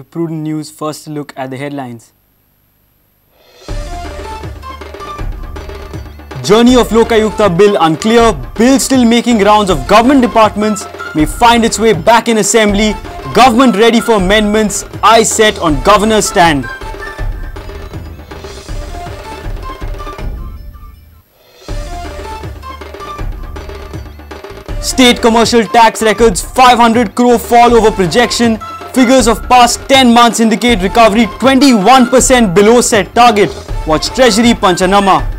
Prudent News, first look at the headlines. Journey of Lokayukta Bill unclear. Bill still making rounds of government departments. May find its way back in Assembly. Government ready for amendments. Eyes set on Governor's stand. State commercial tax records 500 crore fall over projection. Figures of past 10 months indicate recovery 21% below set target. Watch Treasury Panchanama.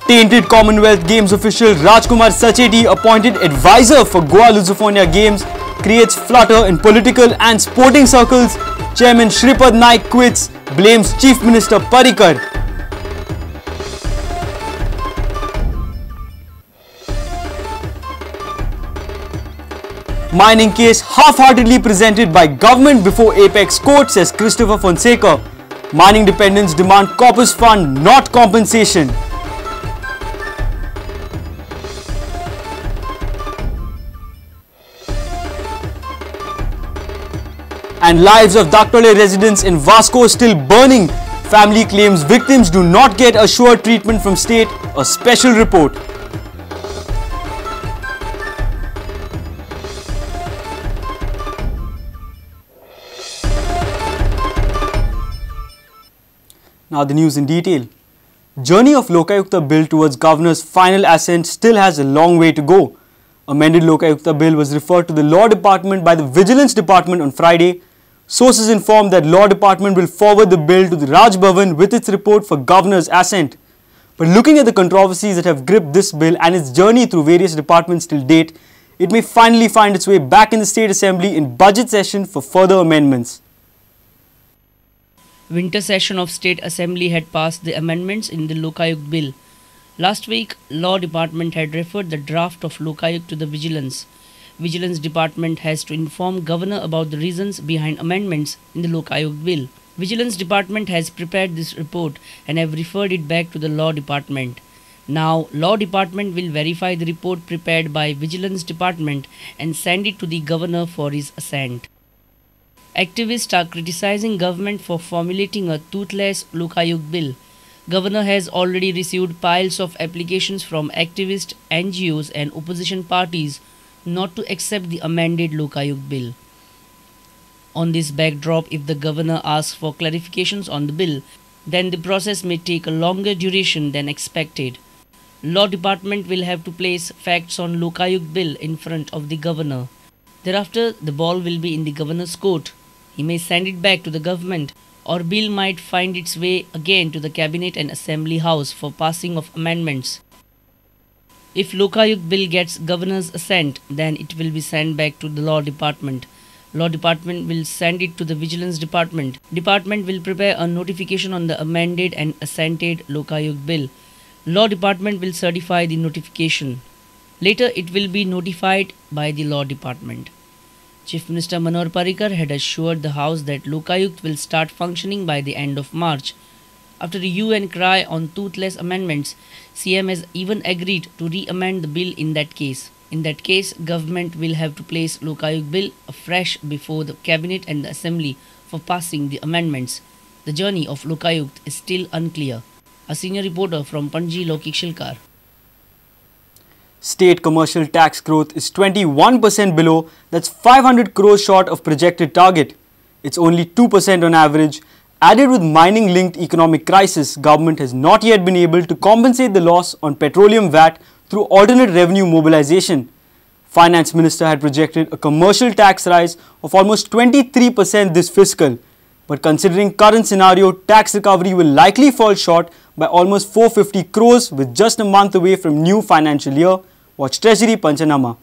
Tainted Commonwealth Games official Rajkumar Sacheti appointed advisor for Goa Lusofonia Games creates flutter in political and sporting circles. Chairman Shripad Naik quits, blames Chief Minister Parrikar. Mining case half-heartedly presented by government before Apex Court, says Christopher Fonseca. Mining dependents demand corpus fund, not compensation. And lives of Daktole residents in Vasco still burning. Family claims victims do not get assured treatment from state. A special report. Now the news in detail. Journey of Lokayukta Bill towards Governor's final assent still has a long way to go. Amended Lokayukta Bill was referred to the Law Department by the Vigilance Department on Friday. Sources informed that Law Department will forward the bill to the Raj Bhavan with its report for Governor's assent. But looking at the controversies that have gripped this bill and its journey through various departments till date, it may finally find its way back in the State Assembly in budget session for further amendments. Winter session of State Assembly had passed the amendments in the Lokayukta Bill. Last week, Law Department had referred the draft of Lokayukta to the Vigilance. Vigilance Department has to inform Governor about the reasons behind amendments in the Lokayukta Bill. Vigilance Department has prepared this report and have referred it back to the Law Department. Now, Law Department will verify the report prepared by Vigilance Department and send it to the Governor for his assent. Activists are criticizing government for formulating a toothless Lokayukta Bill. Governor has already received piles of applications from activists, NGOs and opposition parties not to accept the amended Lokayukta Bill. On this backdrop, if the Governor asks for clarifications on the bill, then the process may take a longer duration than expected. Law Department will have to place facts on Lokayukta Bill in front of the Governor. Thereafter, the ball will be in the Governor's court. He may send it back to the government, or bill might find its way again to the Cabinet and Assembly House for passing of amendments. If Lokayukta Bill gets Governor's assent, then it will be sent back to the Law Department. Law Department will send it to the Vigilance Department. Department will prepare a notification on the amended and assented Lokayukta Bill. Law Department will certify the notification. Later, it will be notified by the Law Department. Chief Minister Manohar Parrikar had assured the House that Lokayukta will start functioning by the end of March. After the hue and cry on toothless amendments, CM has even agreed to re-amend the bill in that case. In that case, government will have to place Lokayukta Bill afresh before the Cabinet and the Assembly for passing the amendments. The journey of Lokayukta is still unclear. A senior reporter from Panji, Lokik Shilkar. State commercial tax growth is 21% below, that's 500 crores short of projected target. It's only 2% on average. Added with mining-linked economic crisis, government has not yet been able to compensate the loss on petroleum VAT through alternate revenue mobilization. Finance Minister had projected a commercial tax rise of almost 23% this fiscal. But considering current scenario, tax recovery will likely fall short by almost 450 crores with just a month away from new financial year. Watch Treasury Panchanama.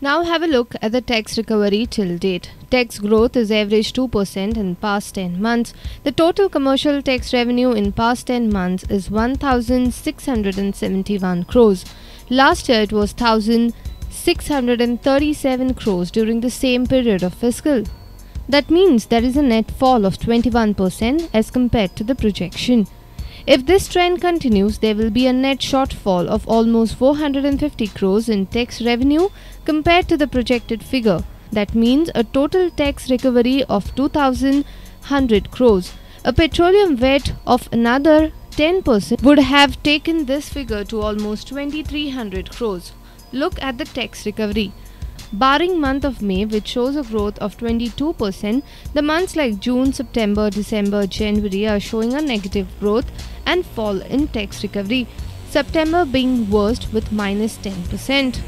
Now have a look at the tax recovery till date. Tax growth is average 2% in past 10 months. The total commercial tax revenue in past 10 months is 1,671 crores. Last year it was 1,637 crores during the same period of fiscal. That means there is a net fall of 21% as compared to the projection. If this trend continues, there will be a net shortfall of almost 450 crores in tax revenue compared to the projected figure. That means a total tax recovery of 2,100 crores. A petroleum VAT of another 10% would have taken this figure to almost 2,300 crores. Look at the tax recovery. Barring month of May, which shows a growth of 22%, the months like June, September, December, January are showing a negative growth and fall in tax recovery, September being worst with minus 10%.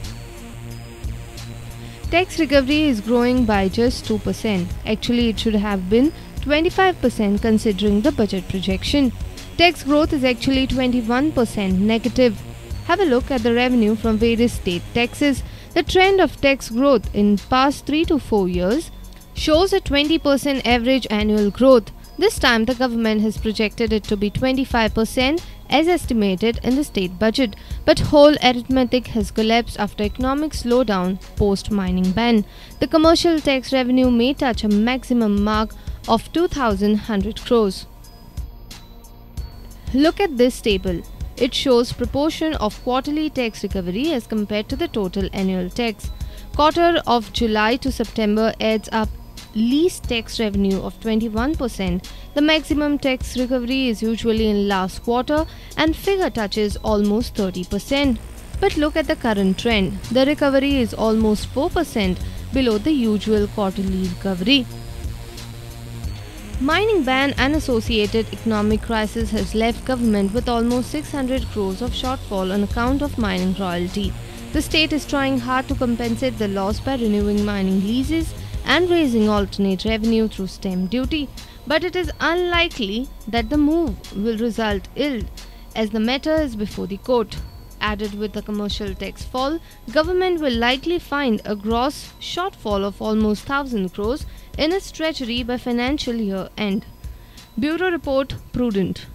Tax recovery is growing by just 2%. Actually, it should have been 25% considering the budget projection. Tax growth is actually 21% negative. Have a look at the revenue from various state taxes. The trend of tax growth in past 3 to 4 years shows a 20% average annual growth. This time the government has projected it to be 25% as estimated in the state budget, but whole arithmetic has collapsed after economic slowdown post-mining ban. The commercial tax revenue may touch a maximum mark of 2,100 crores. Look at this table. It shows proportion of quarterly tax recovery as compared to the total annual tax. Quarter of July to September adds up least tax revenue of 21%. The maximum tax recovery is usually in last quarter and figure touches almost 30%. But look at the current trend. The recovery is almost 4% below the usual quarterly recovery. Mining ban and associated economic crisis has left government with almost 600 crores of shortfall on account of mining royalty. The state is trying hard to compensate the loss by renewing mining leases and raising alternate revenue through stamp duty, but it is unlikely that the move will result ill as the matter is before the court. Added with the commercial tax fall, government will likely find a gross shortfall of almost 1,000 crores in its treasury by financial year end. Bureau Report, Prudent.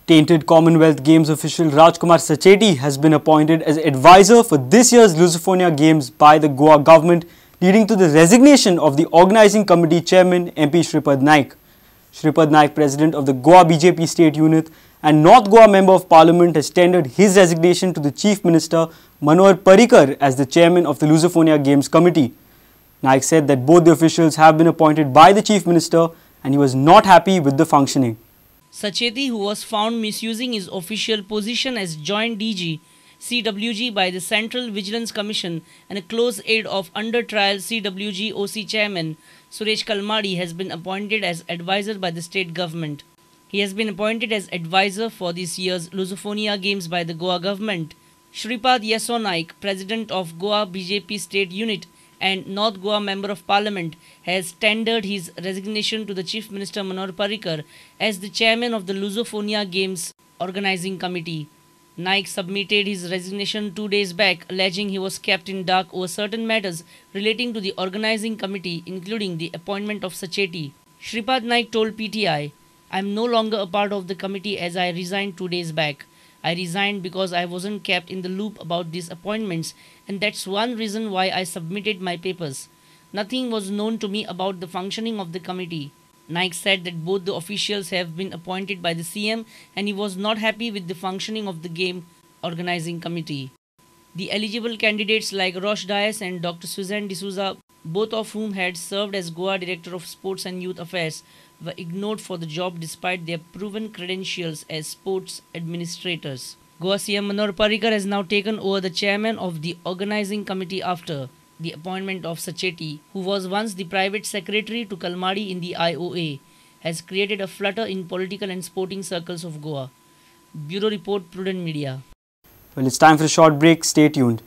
Tainted Commonwealth Games official Rajkumar Sacheti has been appointed as advisor for this year's Lusofonia Games by the Goa government, leading to the resignation of the organizing committee chairman MP Shripad Naik. Shripad Naik, president of the Goa BJP state unit and North Goa member of parliament, has tendered his resignation to the chief minister Manohar Parrikar as the chairman of the Lusofonia Games committee. Naik said that both the officials have been appointed by the chief minister and he was not happy with the functioning. Sacheti, who was found misusing his official position as Joint DG CWG by the Central Vigilance Commission and a close aide of under trial CWG OC chairman Suresh Kalmadi, has been appointed as advisor by the state government. He has been appointed as advisor for this year's Lusofonia Games by the Goa government. Shripad Yeso Naik, president of Goa BJP state unit and North Goa member of parliament, has tendered his resignation to the chief minister Manohar Parrikar as the chairman of the Lusofonia Games organizing committee. Naik submitted his resignation 2 days back, alleging he was kept in dark over certain matters relating to the organizing committee, including the appointment of Sacheti. Shripad Naik told PTI, "I am no longer a part of the committee as I resigned 2 days back. I resigned because I wasn't kept in the loop about these appointments, and that's one reason why I submitted my papers. Nothing was known to me about the functioning of the committee." Naik said that both the officials have been appointed by the CM and he was not happy with the functioning of the game organizing committee. The eligible candidates like Rosh Dias and Dr. Suzanne D'Souza, both of whom had served as Goa Director of Sports and Youth Affairs, were ignored for the job despite their proven credentials as sports administrators. Goa CM Manohar Parrikar has now taken over the chairman of the organizing committee after the appointment of Sacheti, who was once the private secretary to Kalmadi in the IOA, has created a flutter in political and sporting circles of Goa. Bureau Report, Prudent Media. Well, it's time for a short break. Stay tuned.